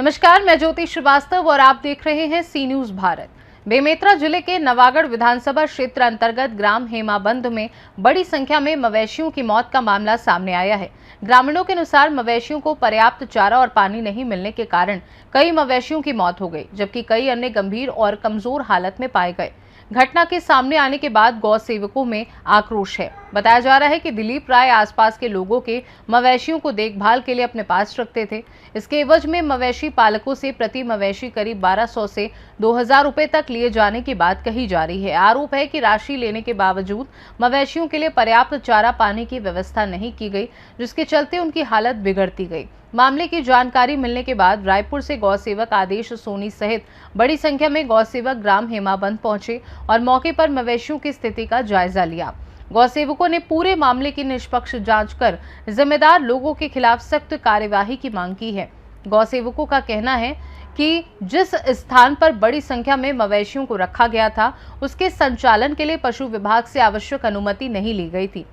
नमस्कार, मैं ज्योति श्रीवास्तव और आप देख रहे हैं सी न्यूज भारत। बेमेतरा जिले के नवागढ़ विधानसभा क्षेत्र अंतर्गत ग्राम हेमाबंद में बड़ी संख्या में मवेशियों की मौत का मामला सामने आया है। ग्रामीणों के अनुसार मवेशियों को पर्याप्त चारा और पानी नहीं मिलने के कारण कई मवेशियों की मौत हो गई, जबकि कई अन्य गंभीर और कमजोर हालत में पाए गए। घटना के सामने आने के बाद गौ सेवकों में आक्रोश है। बताया जा रहा है कि दिलीप राय आसपास के लोगों के मवेशियों को देखभाल के लिए अपने पास रखते थे। इसके एवज में मवेशी पालकों से प्रति मवेशी करीब 1200 से 2000 रुपए तक लिए जाने की बात कही जा रही है। आरोप है कि राशि लेने के बावजूद मवेशियों के लिए पर्याप्त चारा पानी की व्यवस्था नहीं की गई, जिसके चलते उनकी हालत बिगड़ती गई। मामले की जानकारी मिलने के बाद रायपुर से गौ सेवक आदेश सोनी सहित बड़ी संख्या में गौ सेवक ग्राम हेमाबंद पहुंचे और मौके पर मवेशियों की स्थिति का जायजा लिया। गौ सेवकों ने पूरे मामले की निष्पक्ष जांच कर जिम्मेदार लोगों के खिलाफ सख्त कार्यवाही की मांग की है। गौ सेवकों का कहना है कि जिस स्थान पर बड़ी संख्या में मवेशियों को रखा गया था, उसके संचालन के लिए पशु विभाग से आवश्यक अनुमति नहीं ली गई थी।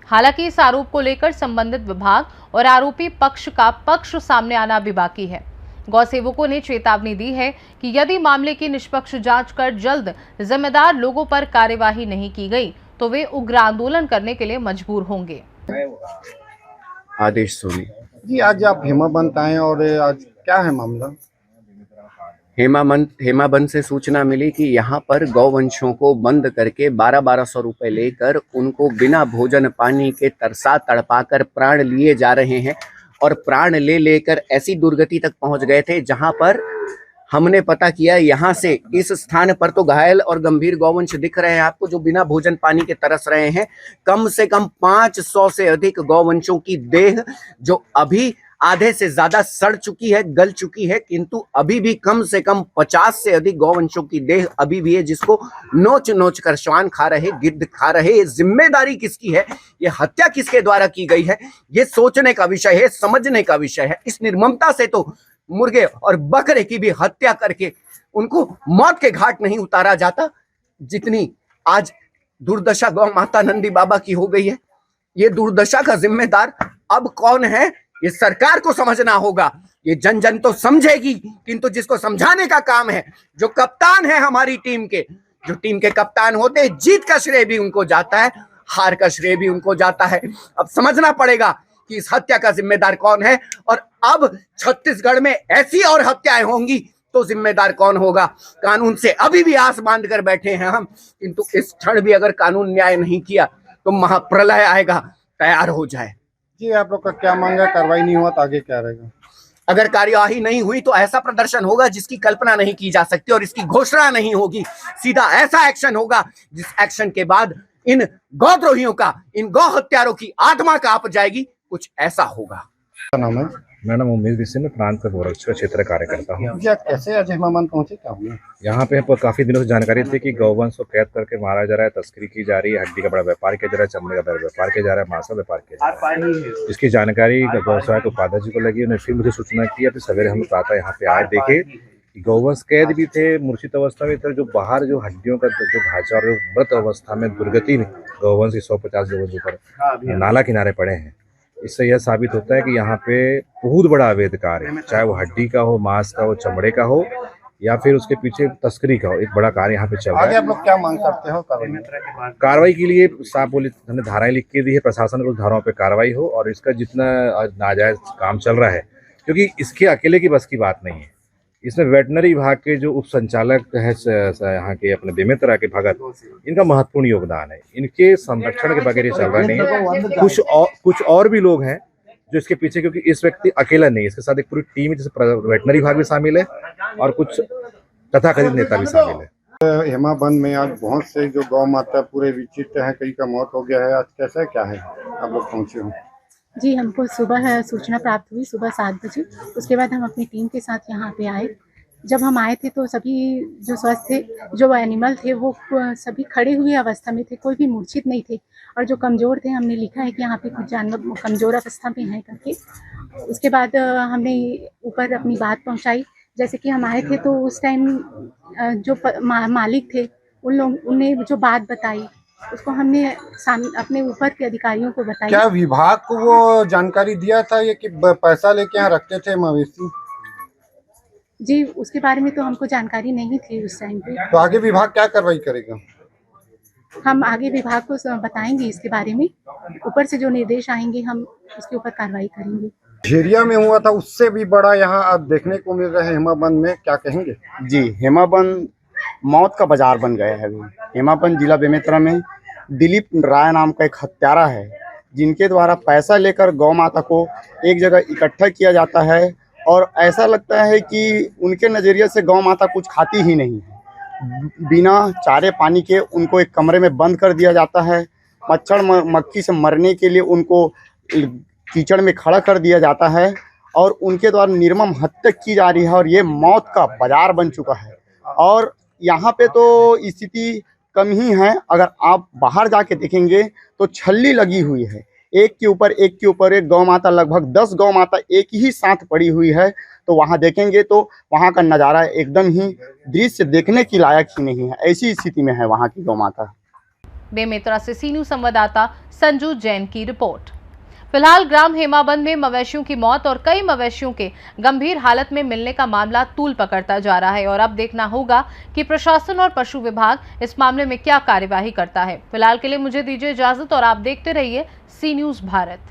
हालांकि इस आरोप को लेकर संबंधित विभाग और आरोपी पक्ष का पक्ष सामने आना भी बाकी है। गौ सेवकों ने चेतावनी दी है कि यदि मामले की निष्पक्ष जांच कर जल्द जिम्मेदार लोगों पर कार्यवाही नहीं की गई तो वे उग्र आंदोलन करने के लिए मजबूर होंगे। आदेश सोनी जी, आज आप हेमाबंद आए और आज क्या है मामला? हेमाबंद से सूचना मिली कि यहाँ पर गौवंशों को बंद करके 1200 रुपए लेकर उनको बिना भोजन पानी के तरसा तड़पा कर प्राण लिए जा रहे हैं और प्राण ले लेकर ऐसी दुर्गति तक पहुंच गए थे जहां पर हमने पता किया यहाँ से इस स्थान पर तो घायल और गंभीर गौवंश दिख रहे हैं आपको, जो बिना भोजन पानी के तरस रहे हैं। कम से कम 500 से अधिक गौवंशों की देह जो अभी आधे से ज्यादा सड़ चुकी है, गल चुकी है, किंतु अभी भी कम से कम 50 से अधिक गौवंशों की देह अभी भी है, जिसको नोच नोच कर श्वान खा रहे, गिद्ध खा रहे। ये जिम्मेदारी किसकी है? ये हत्या किसके द्वारा की गई है? ये सोचने का विषय है, समझने का विषय है। इस निर्ममता से तो मुर्गे और बकरे की भी हत्या करके उनको मौत के घाट नहीं उतारा जाता, जितनी आज दुर्दशा गौ माता नंदी बाबा की हो गई है। ये दुर्दशा का जिम्मेदार अब कौन है, ये सरकार को समझना होगा। ये जन जन तो समझेगी, किंतु जिसको समझाने का काम है, जो कप्तान है हमारी टीम के, जो टीम के कप्तान होते हैं, जीत का श्रेय भी उनको जाता है, हार का श्रेय भी उनको जाता है। अब समझना पड़ेगा कि इस हत्या का जिम्मेदार कौन है, और अब छत्तीसगढ़ में ऐसी और हत्याएं होंगी तो जिम्मेदार कौन होगा? कानून से अभी भी आस बांध कर बैठे हैं हम, किंतु इस क्षण भी अगर कानून न्याय नहीं किया तो महाप्रलय आएगा। तैयार हो जाए। जी, आप लोग का क्या मांग है? कार्रवाई नहीं हुआ तो आगे क्या रहेगा? अगर कार्यवाही नहीं हुई तो ऐसा प्रदर्शन होगा जिसकी कल्पना नहीं की जा सकती और इसकी घोषणा नहीं होगी। सीधा ऐसा एक्शन होगा जिस एक्शन के बाद इन गौद्रोहियों का, इन गौ हत्यारों की आत्मा कांप जाएगी। कुछ ऐसा होगा। क्या नाम है? मेरा नाम उमेश विश्व, मैं प्रांत का गोरक्षक क्षेत्र कार्यकर्ता हूँ। जी, आज कैसे आज हेमाबंद पहुंचे, क्या हुआ? यहाँ पे काफी दिनों से जानकारी थी कि गौवंश को कैद करके मारा जा रहा है, तस्करी की जा रही है, हड्डी का बड़ा व्यापार किया जा रहा है, चमड़े का बड़ा व्यापार किया जा रहा है, मांस का व्यापार किया जा रहा है। इसकी जानकारी गौशाला के उपाध्यक्ष जी को लगी, उन्होंने फिर मुझे सूचना किया। फिर सवेरे हम प्रातः यहाँ पे आए, देखे गौवंश कैद भी थे, मूर्छित अवस्था में थे, जो बाहर जो हड्डियों का जो ढांचा और मृत अवस्था में दुर्गति में गौवंश 150 गौवंश ऊपर नाला किनारे पड़े हैं। इससे यह साबित होता है कि यहाँ पे बहुत बड़ा अवैध कार्य है, चाहे वो हड्डी का हो, मांस का हो, चमड़े का हो, या फिर उसके पीछे तस्करी का हो। एक बड़ा कार्य यहाँ पे चल रहा है। आगे आप लोग क्या मांग करते हो कार्रवाई के लिए? साफ बोली, हमने धाराएं लिख के दी है, प्रशासन को धाराओं पे कार्रवाई हो और इसका जितना नाजायज काम चल रहा है, क्योंकि इसके अकेले की बस की बात नहीं है। इसमें वेटनरी विभाग के जो उप संचालक है यहाँ के अपने बेमेतरा के भगत, इनका महत्वपूर्ण योगदान है। इनके संरक्षण के बगैर ये चल रहा नहीं है। कुछ और भी लोग हैं जो इसके पीछे, क्योंकि इस व्यक्ति अकेला नहीं है, इसके साथ एक पूरी टीम है, जिसमें वेटनरी विभाग भी शामिल है और कुछ तथाकथित नेता भी शामिल है। हेमाबंद में आज बहुत से जो गौ माता पूरे विचित्र हैं, कई का मौत हो गया है। आज कैसा क्या है, आप लोग पहुंचे हो? जी, हमको सुबह सूचना प्राप्त हुई, सुबह 7 बजे। उसके बाद हम अपनी टीम के साथ यहाँ पे आए। जब हम आए थे तो सभी जो स्वस्थ थे, जो एनिमल थे, वो सभी खड़े हुए अवस्था में थे, कोई भी मूर्छित नहीं थे। और जो कमज़ोर थे, हमने लिखा है कि यहाँ पे कुछ जानवर कमज़ोर अवस्था में हैं करके। उसके बाद हमने ऊपर अपनी बात पहुँचाई। जैसे कि हम आए थे तो उस टाइम जो मालिक थे, उनने जो बात बताई, उसको हमने अपने ऊपर के अधिकारियों को बताया। क्या विभाग को वो जानकारी दिया था ये कि पैसा लेके यहाँ रखते थे मवेशी? जी, उसके बारे में तो हमको जानकारी नहीं थी उस टाइम पे। तो आगे विभाग क्या कार्रवाई करेगा? हम आगे विभाग को बताएंगे इसके बारे में। ऊपर से जो निर्देश आएंगे हम उसके ऊपर कार्रवाई करेंगे। झेरिया में हुआ था, उससे भी बड़ा यहाँ अब देखने को मिल रहा है हेमाबंद में, क्या कहेंगे? जी, हेमाबंद मौत का बाजार बन गया है अभी। हेमाबंद जिला बेमेतरा में दिलीप राय नाम का एक हत्यारा है, जिनके द्वारा पैसा लेकर गौ माता को एक जगह इकट्ठा किया जाता है और ऐसा लगता है कि उनके नज़रिए से गौ माता कुछ खाती ही नहीं है। बिना चारे पानी के उनको एक कमरे में बंद कर दिया जाता है। मच्छर मक्खी से मरने के लिए उनको कीचड़ में खड़ा कर दिया जाता है और उनके द्वारा निर्मम हत्या की जा रही है और ये मौत का बाजार बन चुका है। और यहाँ पे तो स्थिति कम ही है, अगर आप बाहर जाके देखेंगे तो छल्ली लगी हुई है, एक के ऊपर एक गौ माता, लगभग 10 गौ माता एक ही साथ पड़ी हुई है। तो वहाँ देखेंगे तो वहाँ का नज़ारा एकदम ही दृश्य देखने की लायक ही नहीं है, ऐसी स्थिति में है वहाँ की गौ माता। बेमेतरा से सी न्यूज़ संवाददाता संजू जैन की रिपोर्ट। फिलहाल ग्राम हेमाबंद में मवेशियों की मौत और कई मवेशियों के गंभीर हालत में मिलने का मामला तूल पकड़ता जा रहा है और अब देखना होगा कि प्रशासन और पशु विभाग इस मामले में क्या कार्यवाही करता है। फिलहाल के लिए मुझे दीजिए इजाजत और आप देखते रहिए सी न्यूज़ भारत।